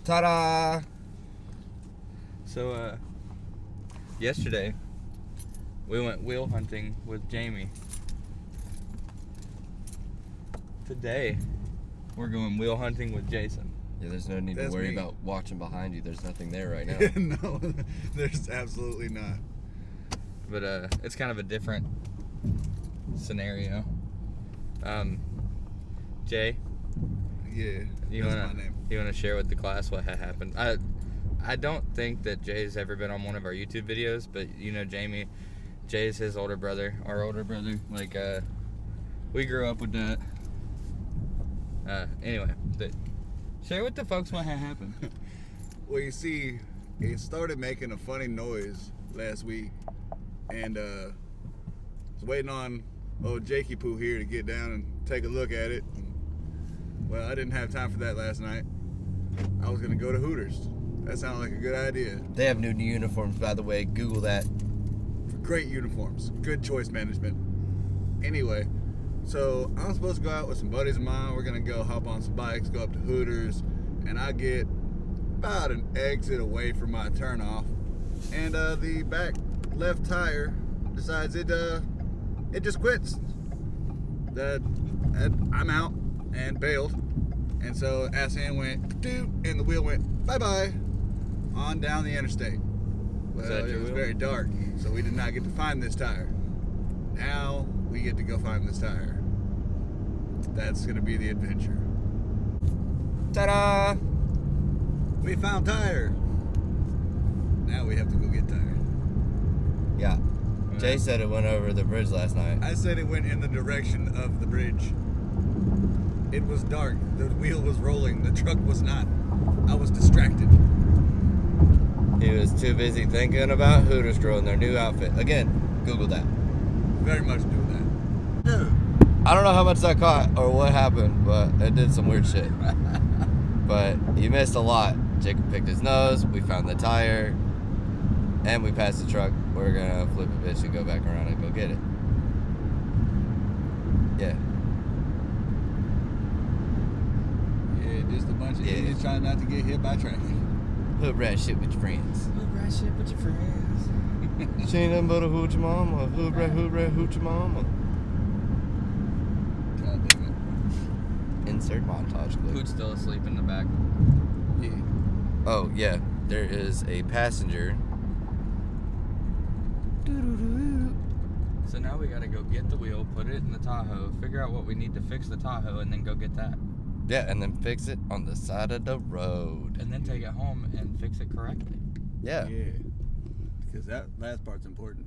Ta-da! So, yesterday, we went wheel hunting with Jamie. Today, we're going wheel hunting with Jason. Yeah, there's no need to That's worry me. about watching behind you. There's nothing there right now. No, there's absolutely not. But, it's kind of a different scenario. Jay, Yeah, you that's wanna my name. you wanna share with the class what had happened? I don't think that Jay's ever been on one of our YouTube videos, but you know Jamie, Jay's his older brother, our older brother. Like we grew up with that. Anyway, share with the folks what had happened. Well, you see, it started making a funny noise last week, and was waiting on old Jakey Poo here to get down and take a look at it. Well, I didn't have time for that last night. I was gonna go to Hooters. That sounded like a good idea. They have new uniforms, by the way. Google that. Great uniforms. Good choice management. Anyway, so I'm supposed to go out with some buddies of mine. We're gonna go hop on some bikes, go up to Hooters, and I get about an exit away from my turnoff, and the back left tire decides it just quits. I'm out and bailed, and so ass hand went doot, and the wheel went bye bye on down the interstate. Was Well, that your it was wheel? very dark, so we did not get to find this tire. Now we get to go find this tire. That's gonna be the adventure. Ta-da! We found tire. Now we have to go get tire. Yeah. Jay said it went over the bridge last night. I said it went in the direction of the bridge. It was dark. The wheel was rolling. The truck was not. I was distracted. He was too busy thinking about Hooters growing their new outfit. Again, Google that. Very much do that. Dude. I don't know how much that caught or what happened, but it did some weird shit. But you missed a lot. Jacob picked his nose, we found the tire, and we passed the truck. We're gonna flip a bitch and go back around and go get it. Yeah. Yeah, just a bunch of Yeah. idiots trying not to get hit by traffic. Hood rat shit with your friends. Hood rat shit with your friends. She ain't nothing but a hoochie mama. Hood rat, hoochie mama. God damn Insert montage clip. Who's still asleep in the back? it. Yeah. Oh, yeah. There is a passenger. So now we gotta go get the wheel, put it in the Tahoe, figure out what we need to fix the Tahoe, and then go get that. Yeah, and then fix it on the side of the road. And then take it home and fix it correctly. Yeah. Yeah. Because that last part's important.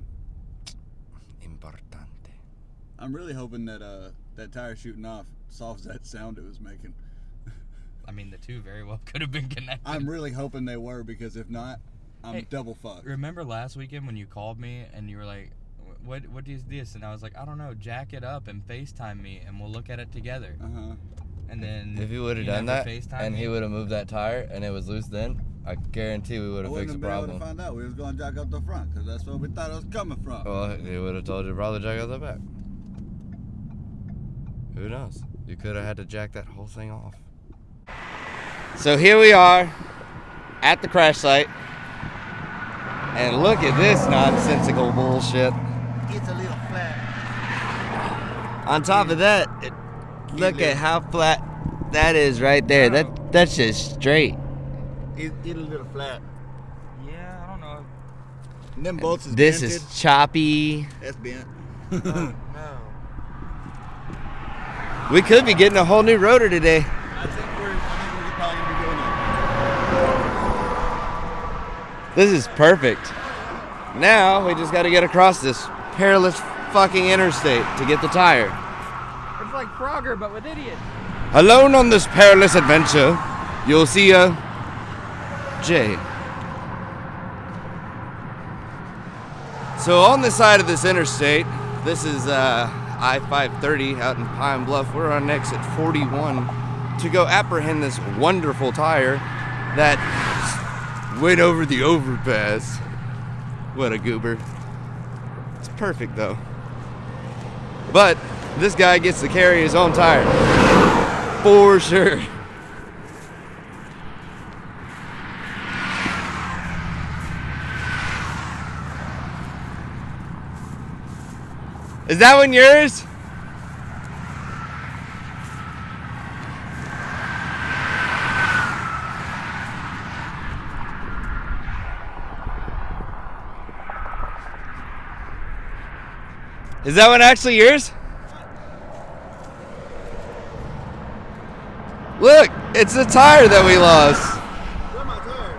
Importante. I'm really hoping that that tire shooting off solves that sound it was making. I mean, the two very well could have been connected. I'm really hoping they were, because if not, I'm Hey, double fucked. Remember last weekend when you called me and you were like, what is this? And I was like, I don't know, jack it up and FaceTime me and we'll look at it together. Uh-huh. And then If he would have you done never that FaceTimed and me. he would have moved that tire and it was loose then, I guarantee we would I have wouldn't fixed have the been able to problem. find out. We was going to jack up the front, because that's where we thought it was coming from. Well, he would have told you to probably jack out the back. Who knows? You could have had to jack that whole thing off. So here we are at the crash site. And look at this nonsensical bullshit. It's a little flat. On top of that, look at how flat that is right there. That's just straight. It's a little flat. Yeah, I don't know. And them bolts is This dented. is choppy. That's bent. No. We could be getting a whole new rotor today. I think we're probably going to be doing that. This is perfect. Now we just got to get across this perilous fucking interstate to get the tire. It's like Frogger, but with idiots. Alone on this perilous adventure, you'll see Jay. So on the side of this interstate, this is I-530 out in Pine Bluff. We're on exit 41 to go apprehend this wonderful tire that went over the overpass. What a goober. It's perfect though. But this guy gets to carry his own tire. For sure. Is that one yours? Is that one actually yours? Look, it's the tire that we lost. Where's my tire?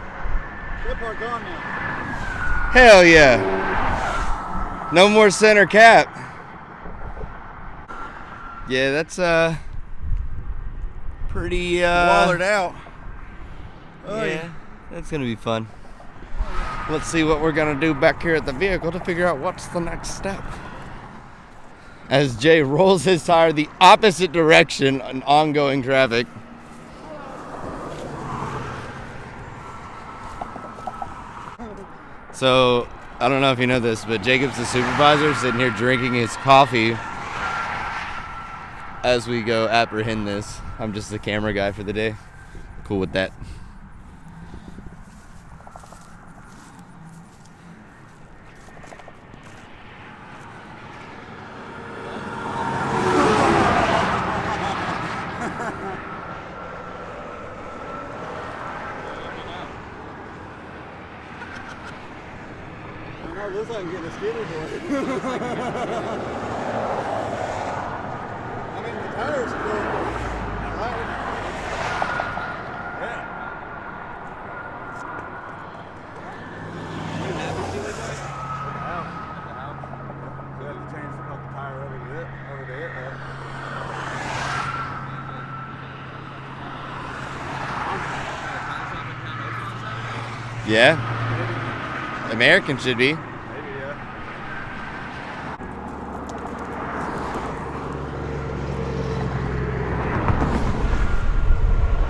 That part gone now. Hell yeah. No more center cap. Yeah, that's pretty Wallered out. Yeah, that's gonna be fun. Let's see what we're gonna do back here at the vehicle to figure out what's the next step. As Jay rolls his tire the opposite direction in ongoing traffic. So, I don't know if you know this, but Jacob's the supervisor, sitting here drinking his coffee as we go apprehend this. I'm just the camera guy for the day. Cool with that. Oh, looks like I'm getting a skinny boy. I mean, the tire's cool. Alright. Yeah. You happy to do it, Joy? At the house. So I had to change the fucking tire over there. Yeah. American should be. Maybe, yeah.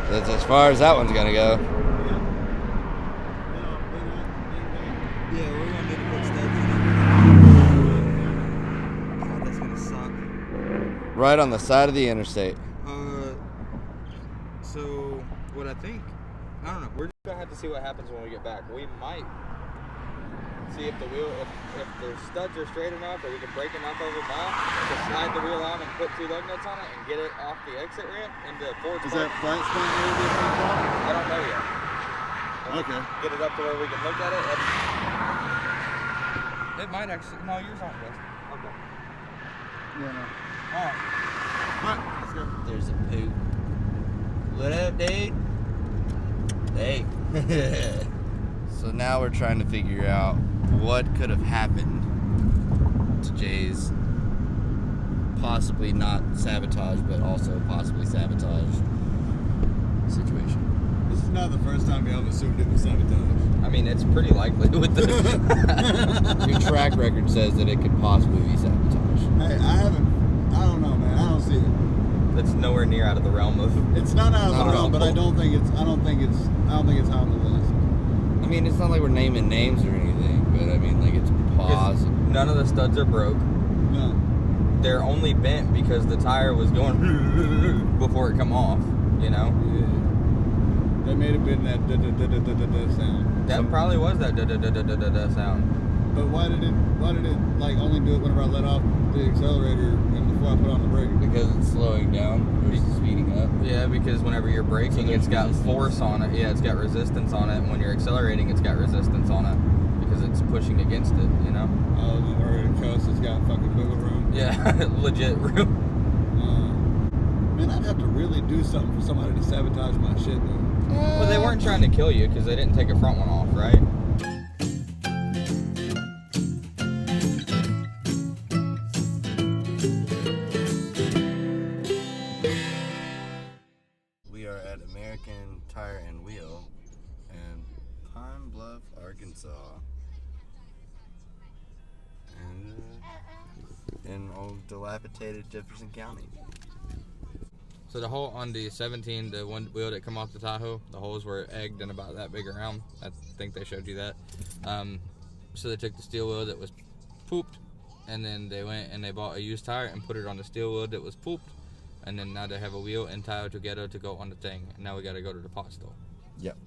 That's as far as that one's gonna go. Yeah, we're gonna need to put studs in it. God, that's gonna suck. Right on the side of the interstate. So what I think, I don't know. We're just gonna have to see what happens when we get back. We might see if the wheel, if the studs are straight enough, or we can break enough of them off to slide the wheel out and put 2 lug nuts on it and get it off the exit ramp into Ford's. Is that flat spot area different? I don't know yet. Okay. Get it up to where we can look at it. It might actually. No, yours aren't best. Okay. Yeah, no. Alright. Alright, let's go. There's a poop. What up, dude? Hey. So now we're trying to figure out what could have happened to Jay's possibly not sabotage, but also possibly sabotage situation. This is not the first time y'all have assumed it was sabotage. I mean, it's pretty likely with the. Your track record says that it could possibly be sabotage. Hey, I don't know, man. I don't see it. That's nowhere near out of the realm of. It's not out of Not the realm, but I possible. don't think it's high on the list. I mean, it's not like we're naming names or anything, but I mean, like, it's possible. None of the studs are broke. No. They're only bent because the tire was going before it come off. You know. Yeah. That may have been that da-da-da-da-da-da sound. That probably was that da-da-da-da-da-da sound. But why did it like only do it whenever I let off the accelerator and before I put on the brake? Because it's slowing down versus speeding up. Yeah, because whenever you're braking, there's it's got resistance. force on it. Yeah, it's got resistance on it. And when you're accelerating, it's got resistance on it because it's pushing against it. You know. Oh, then where it coasts, it's got fucking wiggle room. Yeah, legit room. Man, I'd have to really do something for somebody to sabotage my shit, though. Well, they weren't trying to kill you because they didn't take a front one off, right? We are at American Tire and Wheel in Pine Bluff, Arkansas. And in old dilapidated Jefferson County. So the hole on the 17, the one wheel that come off the Tahoe, the holes were egged and about that big around. I think they showed you that. So they took the steel wheel that was pooped, and then they went and they bought a used tire and put it on the steel wheel that was pooped, and then now they have a wheel and tire together to go on the thing. And now we got to go to the pot store. Yep.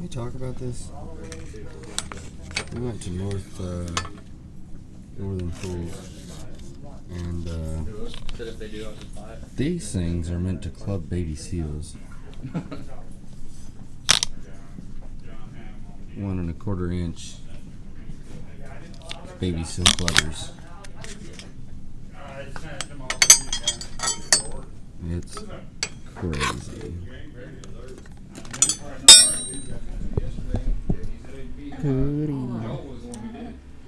talk about this? We went to Northern Pools, and these things are meant to club baby seals. 1¼ inch baby seal clubbers. It's crazy.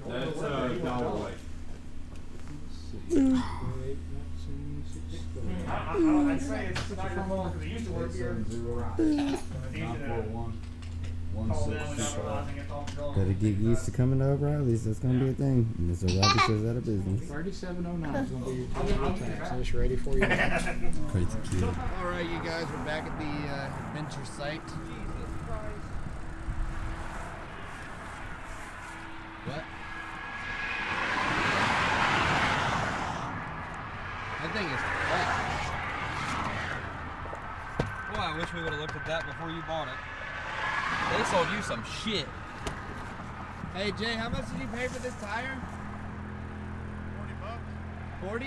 That's $1 weight. I'd say it's not your fault because it used to work here. 941 1625. Gotta get used to coming to O'Reilly's. That's gonna be a thing. Miss O'Reilly says out of business. 3709 is gonna be your total tax. I'm just ready for you. Crazy cute. All right, you guys, we're back at the adventure site. What? That thing is flat. Boy, I wish we would have looked at that before you bought it. They sold you some shit. Hey Jay, how much did you pay for this tire? $40. 40?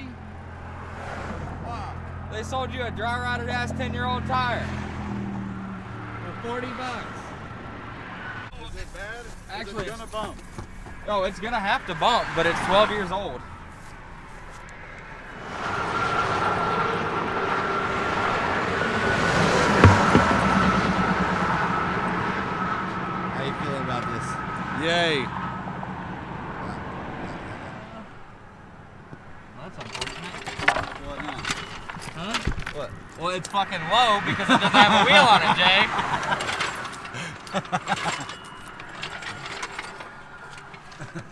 Wow. They sold you a dry rotted ass 10-year-old tire. For $40. Is it bad? Actually, Is it gonna bump? Oh, it's gonna have to bump, but it's 12 years old. How you feeling about this? Yay. That's unfortunate. What now? Huh? What? Well, it's fucking low because it doesn't have a wheel on it, Jay.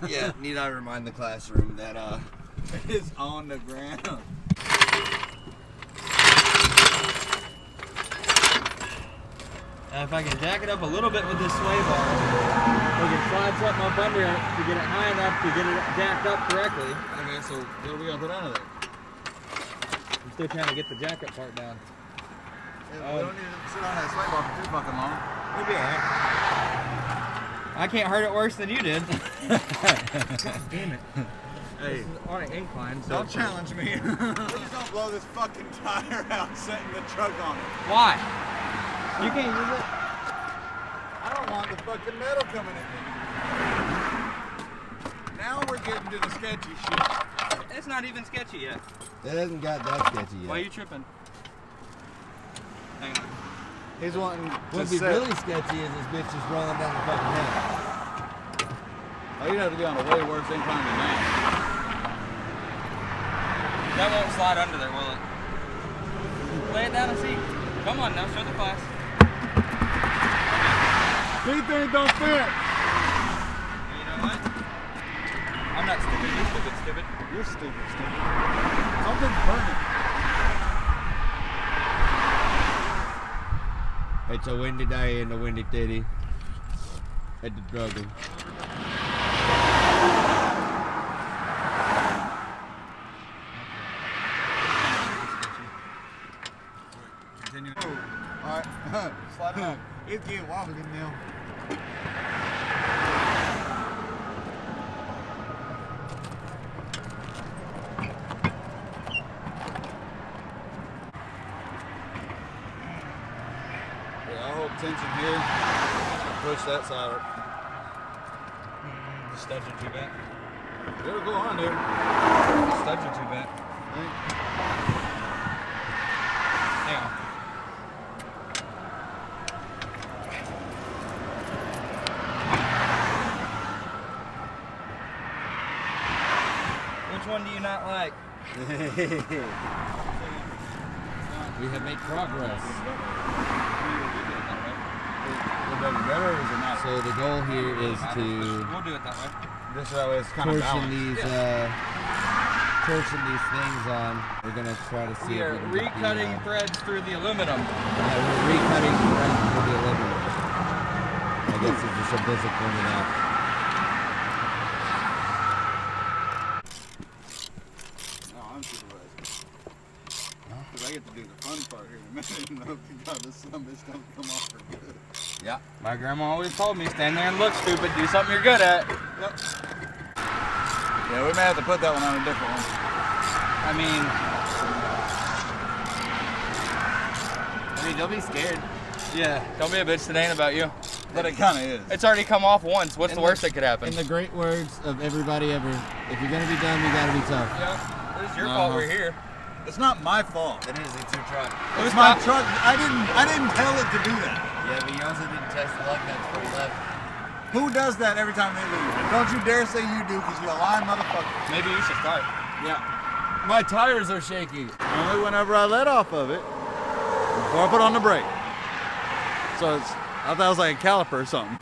Yeah, need I remind the classroom that It's on the ground. If I can jack it up a little bit with this sway bar, we can slide something up under it to get it high enough to get it jacked up correctly. Okay, so what are we gonna put under there? I'm still trying to get the jack up part down. Yeah, we don't need to sit on that slide bar for too fucking long. We'll be alright. I can't hurt it worse than you did. Damn it. Hey, On an incline, so don't challenge me. Please don't blow this fucking tire out setting the truck on it. Why? You can't use it. I don't want the fucking metal coming at me. Now we're getting to the sketchy shit. It's not even sketchy yet. It hasn't got that sketchy yet. Why are you tripping? Hang on. He's wanting to What'd be set. really sketchy is this bitch just rolling down the fucking hill. Oh, you'd have to be on a way worse incline than that. That won't slide under there, will it? Lay it down and see. Come on now, show the class. These things don't fit. You know what? I'm not stupid. You're stupid, stupid. You're stupid, stupid. Something's burning. It's a windy day in the windy city. At the struggle. Continue. Alright. Slide it on. It's getting wobbly now. Yeah, I'll hold tension here. Push that side up. The studs are too bad. It'll go on there. The studs are too bad. Hang on. Which one do you not like? We have made progress. So the goal here is to We'll do it that way. This way it's kind of portion balanced. these things on. We're gonna try to see We are if we can get the, recutting threads through the aluminum. yeah, we're recutting threads for the aluminum. I guess it's just a basic one of that. No, I'm supervising. I get to do the fun part here in a minute. And hope to God this some bitch don't come off for good. Yeah. My grandma always told me, stand there and look stupid, do something you're good at. Yep. Yeah, we may have to put that one on a different one. I mean, don't be scared. yeah, don't be a bitch today about you. But it kind of is. It's already come off once. What's the worst that could happen? In the great words of everybody ever, if you're gonna be dumb, you gotta be tough. Yeah, it's your fault we're here. It's not my fault. It is. It's your truck. It's my truck. I didn't tell it to do that. Yeah, but you also didn't test the lug nuts before you left. Who does that every time they leave? And don't you dare say you do, because you're a lying motherfucker. Maybe you should start. Yeah. My tires are shaky. Only whenever I let off of it before I put on the brake. So I thought it was like a caliper or something.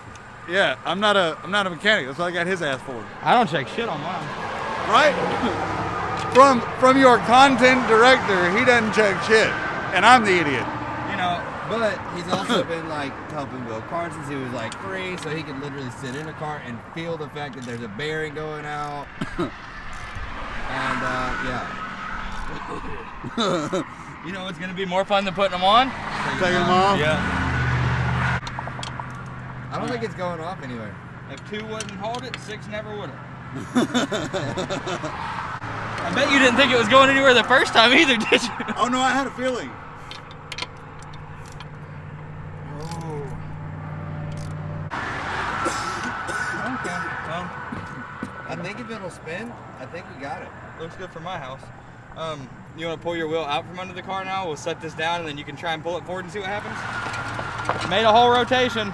Yeah, I'm not a mechanic. That's what I got his ass for. I don't check shit on mine. Right? From your content director, he doesn't check shit, and I'm the idiot. You know, But he's also been like helping build cars since he was like 3, so he can literally sit in a car and feel the fact that there's a bearing going out. And yeah. you know what's gonna be more fun than putting them on? Taking them off? Yeah. I don't think it's going off anywhere. If 2 wouldn't hold it, 6 never would have. I bet you didn't think it was going anywhere the first time either, did you? Oh no, I had a feeling. Okay, well, I think if it'll spin, I think we got it. looks good for my house. You want to pull your wheel out from under the car now? We'll set this down and then you can try and pull it forward and see what happens. Made a whole rotation.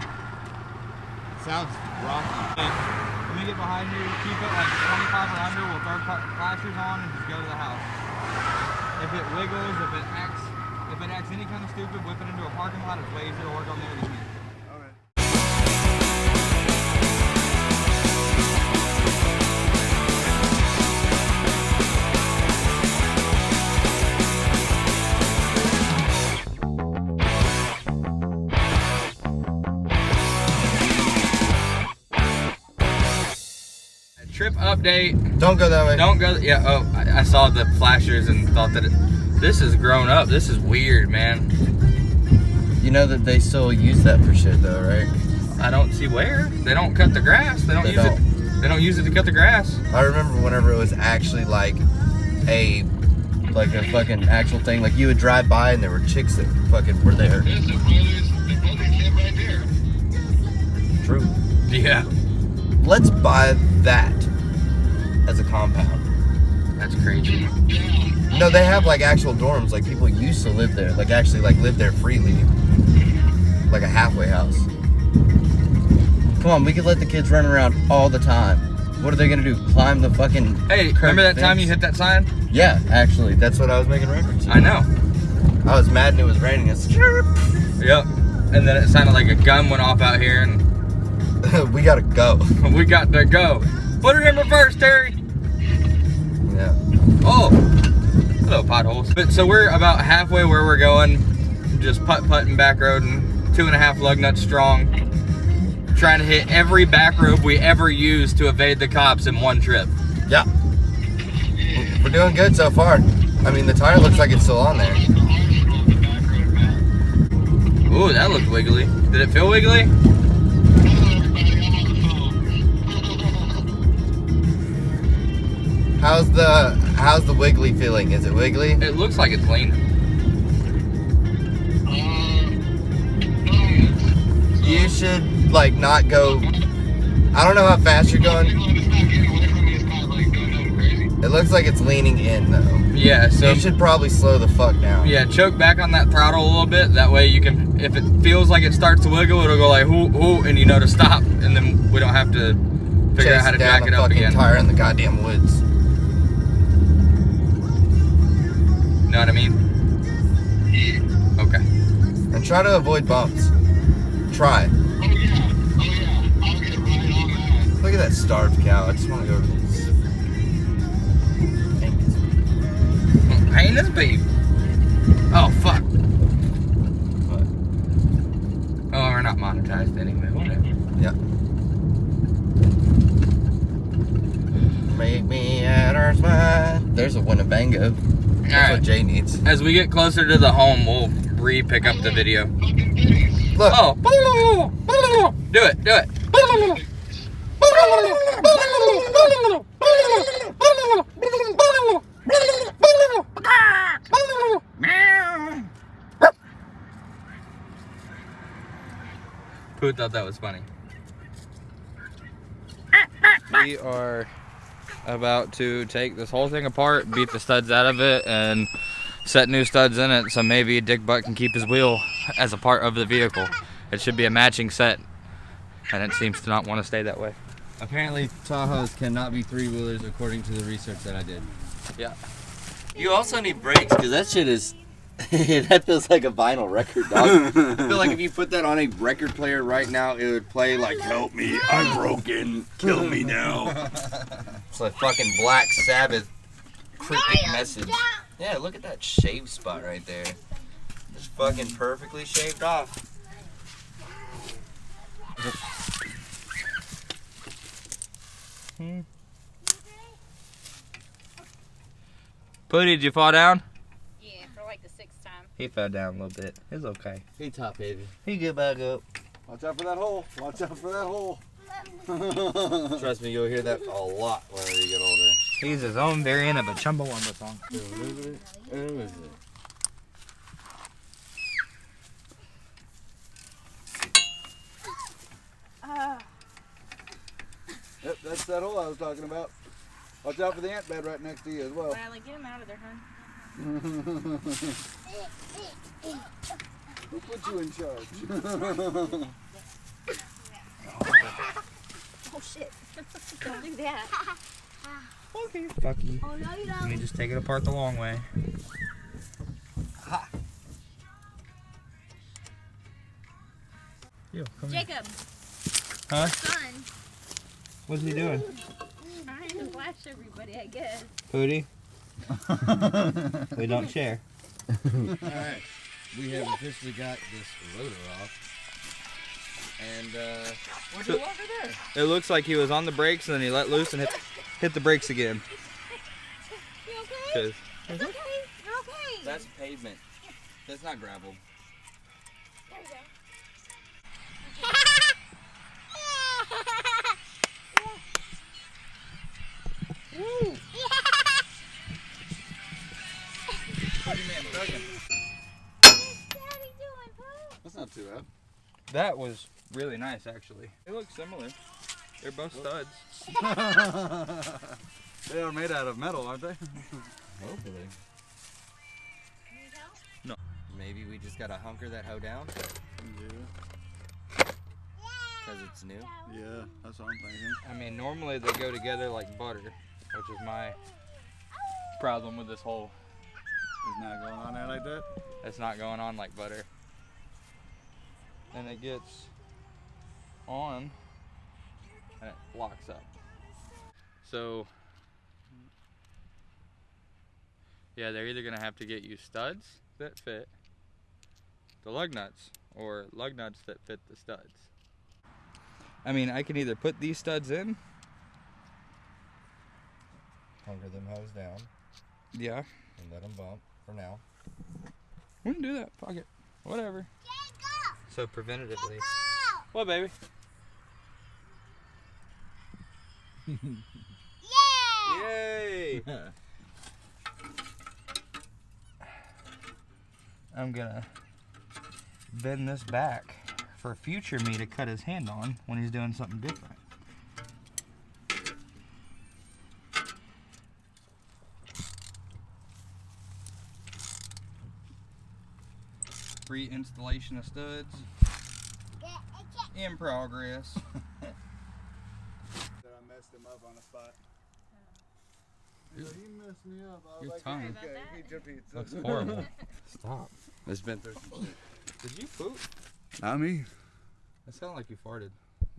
Sounds rocky. Let me get behind you, keep it like 25 or under, we'll throw flashers on and just go to the house. If it wiggles, if it acts any kind of stupid, whip it into a parking lot, it's way easier to work on there than you. Trip update. Don't go that way. Don't go. Yeah. Oh, I saw the flashers and thought that this has grown up. This is weird, man. You know that they still use that for shit though, right? I don't see where. They don't cut the grass. They don't use it. They don't use it to cut the grass. I remember whenever it was actually like a fucking actual thing. Like you would drive by and there were chicks that fucking were there. True. Yeah. Let's buy that as a compound. That's crazy. No, they have like actual dorms. Like people used to live there. Like actually like live there freely. Like a halfway house. Come on, we could let the kids run around all the time. What are they gonna do? Climb the fucking Hey, remember that time you hit that sign? Yeah, actually, that's what I was making reference to. I know. I was mad and it was raining. It's Yep. And then it sounded like a gun went off out here and we gotta go. we got to go. Put it in reverse, Terry. Yeah. Oh, hello potholes. But so we're about halfway where we're going, just putting back road and 2.5 lug nuts strong, trying to hit every back road we ever used to evade the cops in one trip. Yeah. We're doing good so far. I mean, the tire looks like it's still on there. Ooh, that looked wiggly. Did it feel wiggly? How's the wiggly feeling? Is it wiggly? It looks like it's leaning. You should like not go. I don't know how fast you're going. It looks like it's leaning in though. Yeah, so you should probably slow the fuck down. yeah, choke back on that throttle a little bit. That way you can, if it feels like it starts to wiggle, it'll go like ooh, ooh, and you know to stop, and then we don't have to figure out how to jack it up again. Tire in the goddamn woods. Know what I mean? Okay. And try to avoid bumps. Try. Look at that starved cow. I just want to go over this. Hey, this beef. Oh, fuck. What? Oh, we're not monetized anyway. Whatever. Yeah. Make me at our spine. There's a Winnebago. That's Alright. what Jay needs. As we get closer to the home, we'll re-pick up the video. Look. Oh. Do it. Do it. Who thought that was funny? We are about to take this whole thing apart, beat the studs out of it, and set new studs in it, so maybe Dick Butt can keep his wheel as a part of the vehicle. It should be a matching set, and it seems to not want to stay that way. Apparently, Tahoes cannot be three-wheelers according to the research that I did. Yeah. You also need brakes, because that shit is... that feels like a vinyl record, dog. I feel like if you put that on a record player right now, it would play like, help me, I'm broken, kill me now. It's like fucking Black Sabbath cryptic message. Yeah, look at that shave spot right there. Just fucking perfectly shaved off. Pooty, did you fall down? Yeah, for like the 6th time. He fell down a little bit. It's okay. He top heavy. He get back up. Watch out for that hole. Watch out for that hole. Trust me, you'll hear that a lot whenever you get older. He's his own variant of a Chumbawamba song. Who is it? Yep, that's that hole I was talking about. Watch out for the ant bed right next to you as well. Riley, get him out of there, hon. Who put you in charge? Oh, shit. Don't do that. Okay. Fuck you. Oh, no, you Let don't. me just take it apart the long way. Yo, come here. Jacob, Huh? son. What's he doing? Trying to flash everybody, I guess. Pooty? We don't share. Alright, we have officially got this rotor off. And, we're no longer there. It looks like he was on the brakes and then he let loose and hit the brakes again. You okay? 'Cause- It's okay. You're okay. That's pavement. That's not gravel. There you go. That's not too bad. That was really nice, actually. They look similar. They're both studs. They are made out of metal, aren't they? Hopefully. No. Maybe we just gotta hunker that hoe down Yeah. because it's new. Yeah, that's what I'm thinking. I mean, normally they go together like butter, which is my problem with this whole. It's not going on there like that. It's not going on like butter. And it gets on and it locks up. So, yeah, they're either gonna have to get you studs that fit the lug nuts or lug nuts that fit the studs. I mean, I can either put these studs in. Hunker them hoes down Yeah, and let them bump for now. we can do that. Fuck it. Whatever. So preventatively. What, baby? Yay! I'm gonna bend this back for future me to cut his hand on when he's doing something different. Reinstallation of studs in progress. That I messed him up on the spot. Yeah, he messed me up. I was Your like, tongue okay, eat your pizza. looks horrible. Stop. It's been through some shit. Did you poop? Not me. It sounded like you farted.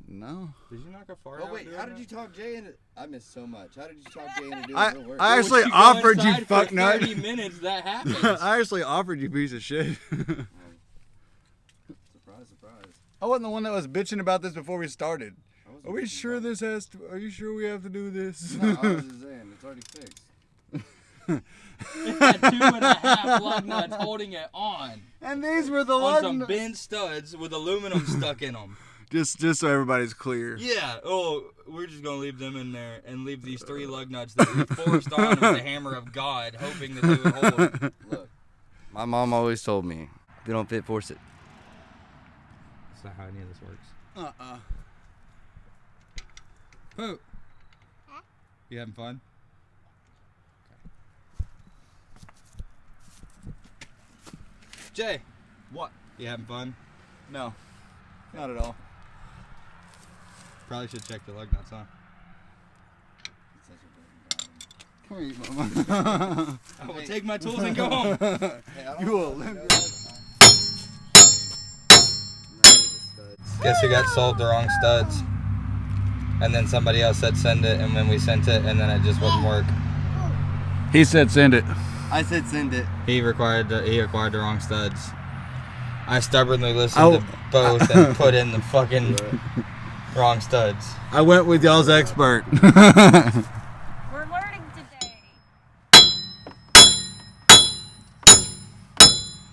No. Did you knock a fart Oh out wait, doing how did that? you talk Jay into? I missed so much. How did you talk Jay into doing I real work? I actually Well, go offered you inside for fuck nut. 30 minutes, that happens. I actually offered you piece of shit. Surprise, surprise. I wasn't the one that was bitching about this before we started. I wasn't Are we bitching sure about this has to? Are you sure we have to do this? it. No, I was just saying it's already fixed. It had 2.5 lug nuts holding it on. And these were the On lug some nuts. bent studs with aluminum stuck in them. Just so everybody's clear. Yeah. Oh, we're just gonna leave them in there and leave these 3 lug nuts that we forced on with the hammer of God, hoping that they would hold. Look, my mom always told me, if they don't fit, force it. That's not how any of this works. Poop. You having fun? Jay, What? you having fun? No, not at all. Probably should check the lug nuts, huh? Come here, Mama. I will take my tools and go home. You will live. Guess who got sold the wrong studs? And then somebody else said send it, and then we sent it, and then it just wouldn't work. He said send it. I said send it. He acquired the wrong studs. I stubbornly listened to both and put in the fucking wrong studs. I went with y'all's expert. We're learning today.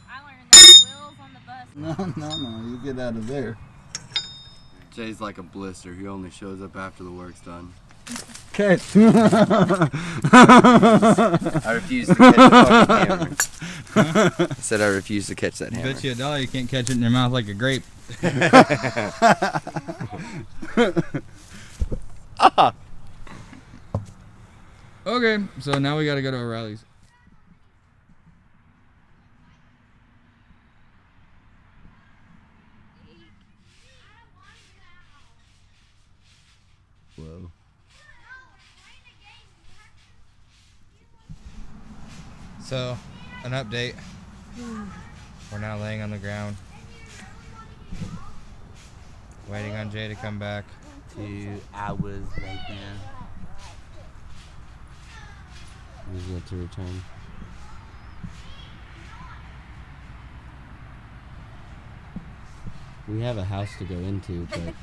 I learned that wheels on the bus. No, you get out of there. Jay's like a blister. He only shows up after the work's done. Okay. I refuse to catch the fucking hammer. I said I refuse to catch that hammer. Bet you $1 you can't catch it in your mouth like a grape. Okay, so now we gotta go to O'Reilly's. Whoa. So, an update. We're now laying on the ground, waiting on Jay to come back. 2 hours right now. He's yet to return. We have a house to go into, but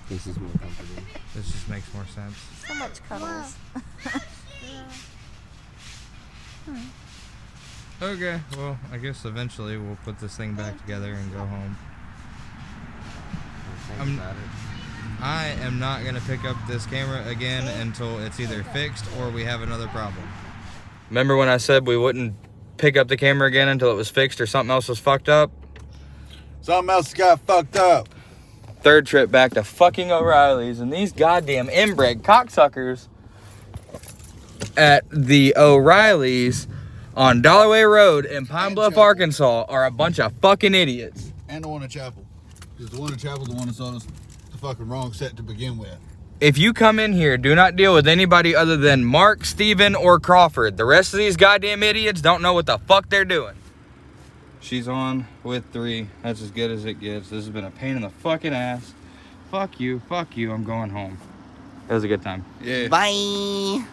this is more comfortable. This just makes more sense. So much cuddles. Okay, well, I guess eventually we'll put this thing back together and go home. I am not going to pick up this camera again until it's either fixed or we have another problem. Remember when I said we wouldn't pick up the camera again until it was fixed or something else was fucked up? Something else got fucked up. Third trip back to fucking O'Reilly's, and these goddamn inbred cocksuckers at the O'Reilly's on Dollarway Road in Pine Bluff, Arkansas are a bunch of fucking idiots. And the one in Chapel. Because the one in Chapel the one that sold us the fucking wrong set to begin with. If you come in here, do not deal with anybody other than Mark, Steven, or Crawford. The rest of these goddamn idiots don't know what the fuck they're doing. She's on with 3. That's as good as it gets. This has been a pain in the fucking ass. Fuck you, I'm going home. It was a good time. Yeah. Bye.